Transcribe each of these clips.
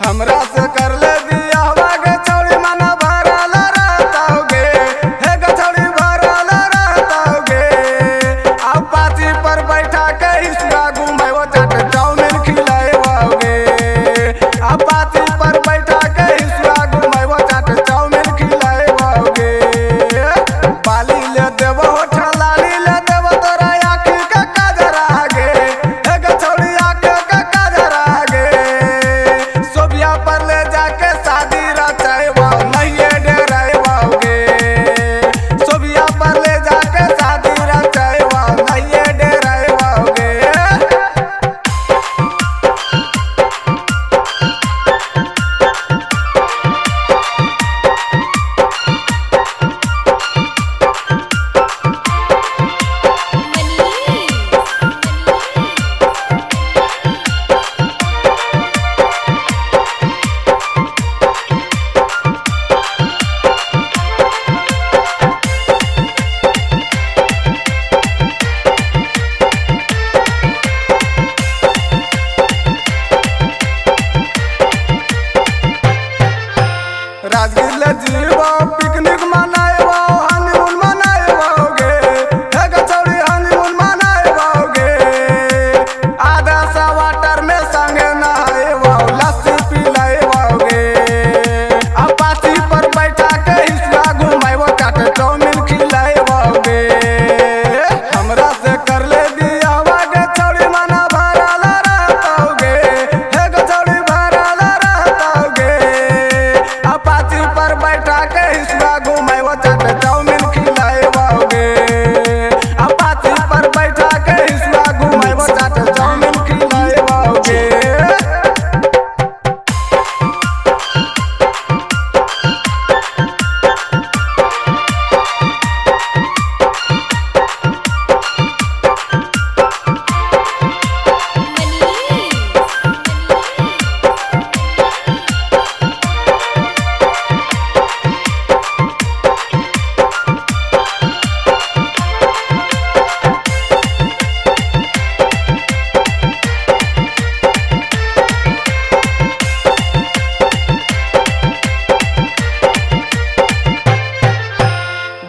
हमरा से कर ले बियाहवा गे छौड़ी मन भरल रहतौगे, हे गे छौड़ी भरल रहतौगे। अब पाची पर बैठा के हिसुआ घुमाइबो चाट चाउमीन खिलाइबोगे। अब पाची पर बैठा के हिसुआ घुमाइबो चाट चाउमीन खिलाइबोगे। बाली ले देबो ठलाली ले देबो तोरा आँखी के काजरा गे, हे गे छौड़ी आँखी के काजरा गे। सोबिया पर ले जाके शादी रचाइबो नहीं डराइबोगे। सोबिया पर ले जाके शादी रचाइबो नहीं डराइबोगे। राजगीर ले जीबो पिकनिक मनाइबो हनीमून मनाइबोगे, हे गे छौड़ी हनीमून मनाइबोगे। आधा सा वाटर में संगे नहाइबो लस्सी पिलाइबोगे। अब पाची पर बैठा के हिसुआ घुमाइबो चाट चाउमीन खिलाइबोगे। हमरा से कर ले बियाहवा गे छौड़ी मन भरल रहतौगे, हे गे छौड़ी भरल रहतौगे। अब पाची पर बैठा के हिसुआ घुमाइबो चाट चाउमीन खिलाइबोगे। अब पाची पर बैठा के हिसुआ घुमाइबो चाट चाउमीन खिलाइबोगे।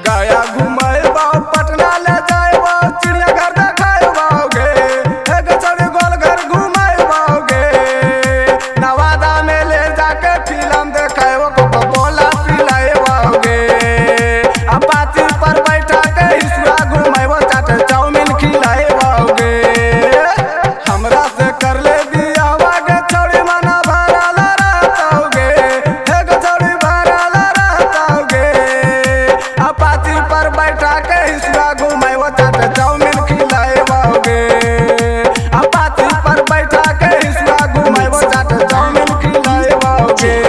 गया घुमाइबो पटना ले जाइबो चिड़ियाघर देखाइबोगे, हे गे छौड़ी गोलघर घुमाइबोगे। नवादा में ले जाके फिल्म देखाइबो कोका कोला पिलाइबोगे। अब पाची पर बैठा के हिसुआ घुमाइबो चाट चाउमीन खिलाइबोगे। हमरा से कर ले बियाहवा गे छौड़ी मन भरल रहतौगे, हे गे छौड़ी भरल रहतौगे। अब पाची पर बैठा के हिसुआ घुमाइबो चाट चाउमीन खिलाइबोगे। अब पाची पर बैठा के हिसुआ घुमाइबो चाट चाउमीन खिलाइबोगे।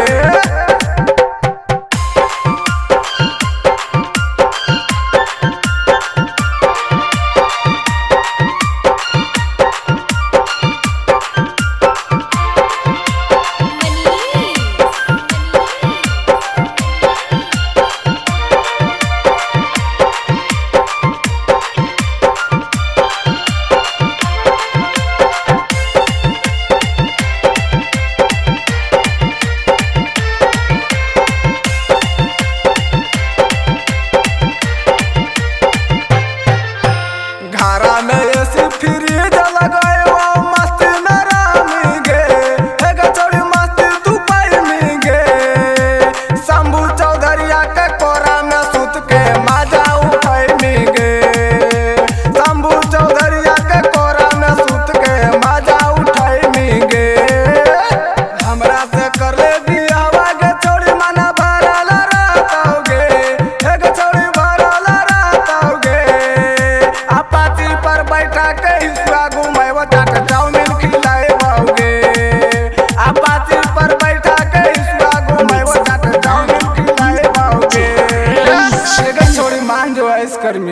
घरा में एसी फ्रिज लगाइबो मस्ती में रामी गे, हे गे छौड़ी मस्ती तू पाइमी गे। शंभू चौधरिया के कोरा में सुत के मजा उठैमी गे। शंभू चौधरिया के कोरा में सुत के मजा उठैमी गे। हमरा से कर ले बियाहवा गे छौड़ी मन भरल रहतौगे, हे गे छौड़ी भरल रहतौगे। अब पाची पर बैठा के हिसुआ घुमाइबो चाट चाउमीन खिलाइबोगे। अब पाची पर बैठा के आइसक्रीम